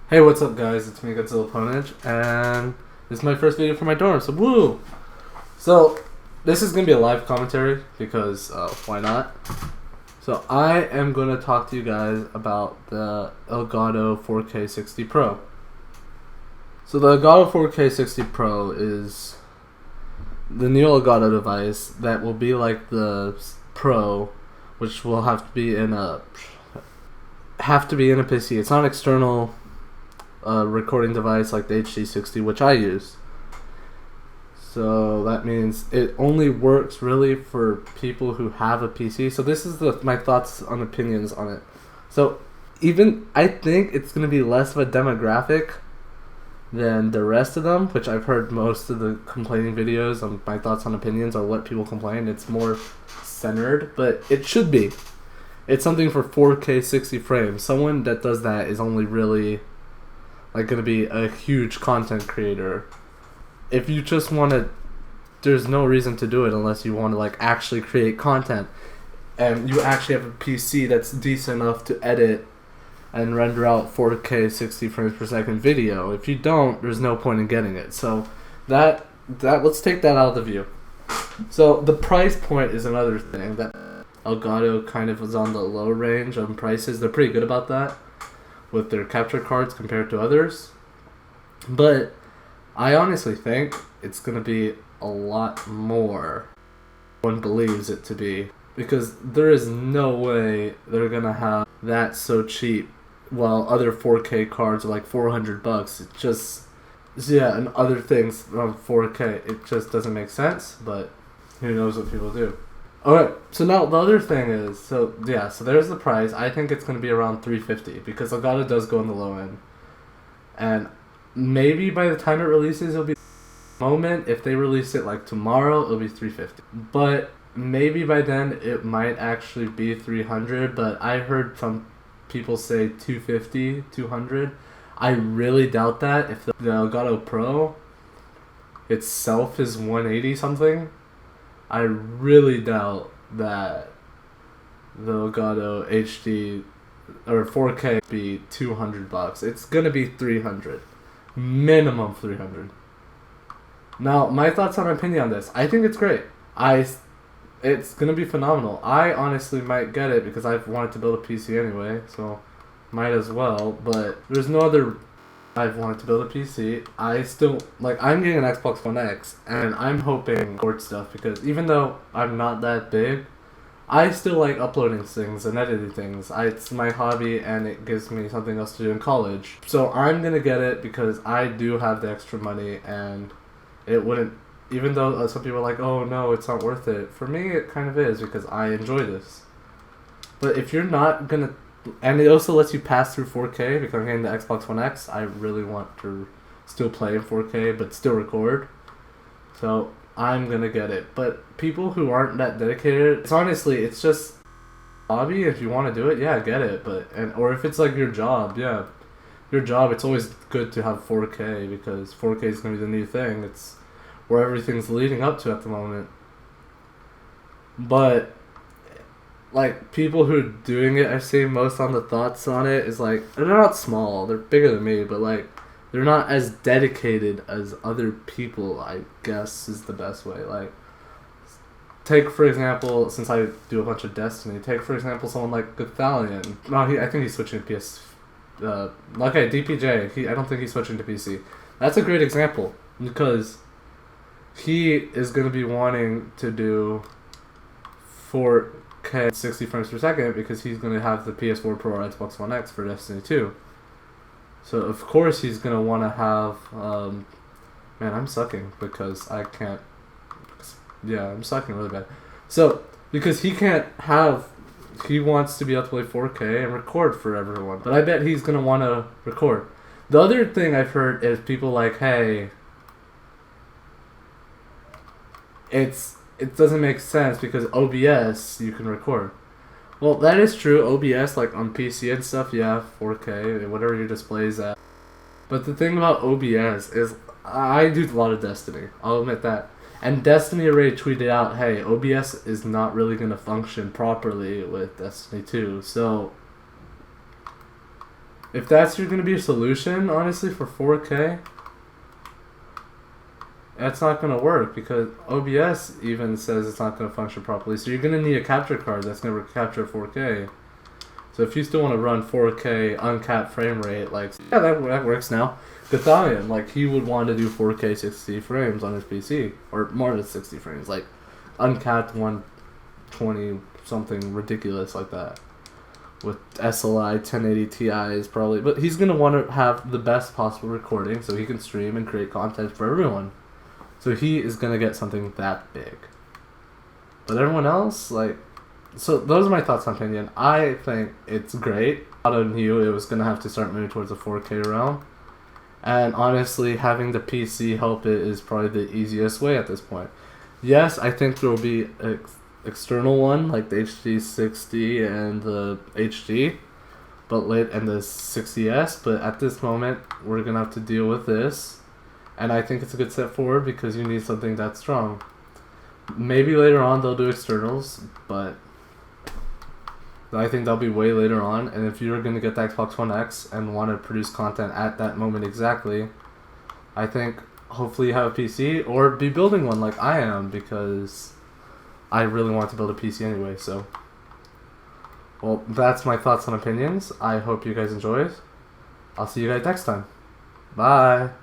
Hey, what's up, guys? It's me, Godzilla Ponage, and this is my first video for my dorm, so woo! So, this is going to be a live commentary, because, why not? So, I am going to talk to you guys about the Elgato 4k60 Pro. So, the Elgato 4k60 Pro is the new Elgato device that will be like the Pro, which will have to be in a PC. It's not an external recording device like the HD60, which I use. So that means it only works really for people who have a PC. So this is my thoughts and opinions on it. So even I think it's going to be less of a demographic than the rest of them, which I've heard most of the complaining videos on my thoughts and opinions are what people complain. It's more centered, but it should be. It's something for 4K 60 frames. Someone that does that is only really like going to be a huge content creator. If you just want to, there's no reason to do it unless you want to like actually create content and you actually have a PC that's decent enough to edit and render out 4K 60 frames per second video. If you don't, there's no point in getting it. So that let's take that out of the view. So the price point is another thing that Elgato kind of was on the low range on prices. They're pretty good about that with their capture cards compared to others. But I honestly think it's going to be a lot more one believes it to be, because there is no way they're going to have that so cheap while other 4K cards are like $400. It just, yeah, and other things on 4K, it just doesn't make sense, but who knows what people do. Alright, so now the other thing is, so there's the price. I think it's going to be around $350 because Elgato does go on the low end. And maybe by the time it releases, it'll be moment. If they release it like tomorrow, it'll be $350. But maybe by then it might actually be $300, but I heard some people say $250, $200. I really doubt that. If the Elgato Pro itself is $180 something, I really doubt that the Elgato HD or 4K be $200. It's gonna be $300, minimum $300. Now, my thoughts and opinion on this: I think it's great. It's gonna be phenomenal. I honestly might get it because I've wanted to build a PC anyway, so might as well. But there's no other. I've wanted to build a PC. I still, I'm getting an Xbox One X, and I'm hoping record stuff, because even though I'm not that big, I still like uploading things and editing things. It's my hobby, and it gives me something else to do in college. So I'm gonna get it because I do have the extra money, and it wouldn't, even though some people are like, oh no, it's not worth it. For me, it kind of is, because I enjoy this. But if you're not gonna, and it also lets you pass through 4K, because I'm getting the Xbox One X. I really want to still play in 4K, but still record. So I'm gonna get it. But people who aren't that dedicated, it's just a hobby. If you want to do it, yeah, get it. Or if it's like your job, yeah, your job, it's always good to have 4K, because 4K is gonna be the new thing. It's where everything's leading up to at the moment. But people who are doing it, I've seen most on the thoughts on it is they're not small, they're bigger than me, but they're not as dedicated as other people, I guess is the best way. Take for example, since I do a bunch of Destiny, take for example someone like Godzilla. No, I think he's switching to PS. Okay, DPJ. I don't think he's switching to PC. That's a great example, because he is going to be wanting to do 4K 60 frames per second, because he's going to have the PS4 Pro or Xbox One X for Destiny 2. So of course he's going to want to have man, I'm sucking because I can't, yeah, I'm sucking really bad. So because he wants to be able to play 4K and record for everyone, but I bet he's going to want to record. The other thing I've heard is people like, hey, it doesn't make sense because OBS you can record. Well, that is true. OBS, on PC and stuff, yeah, 4K, whatever your display is at. But the thing about OBS is, I do a lot of Destiny, I'll admit that. And Destiny already tweeted out, hey, OBS is not really going to function properly with Destiny 2. So if that's going to be a solution, honestly, for 4K, that's not going to work because OBS even says it's not going to function properly. So you're going to need a capture card that's going to capture 4K. So if you still want to run 4K uncapped frame rate, like, yeah, that works now. Godzilla, like, he would want to do 4K 60 frames on his PC, or more than 60 frames, like uncapped 120 something ridiculous like that. With SLI 1080 Ti's probably, but he's gonna want to have the best possible recording so he can stream and create content for everyone. So he is gonna get something that big. But everyone else, like, so those are my thoughts on opinion. I think it's great. I knew it was gonna have to start moving towards the 4K realm, and honestly, having the PC help it is probably the easiest way at this point. Yes, I think there will be external one like the HD60 and the HD, and the 60S. But at this moment, we're gonna have to deal with this, and I think it's a good step forward because you need something that strong. Maybe later on they'll do externals, but I think that'll be way later on. And if you're gonna get the Xbox One X and want to produce content at that moment exactly, I think hopefully you have a PC or be building one like I am, because I really want to build a PC anyway. So, well, that's my thoughts and opinions. I hope you guys enjoyed. I'll see you guys next time. Bye.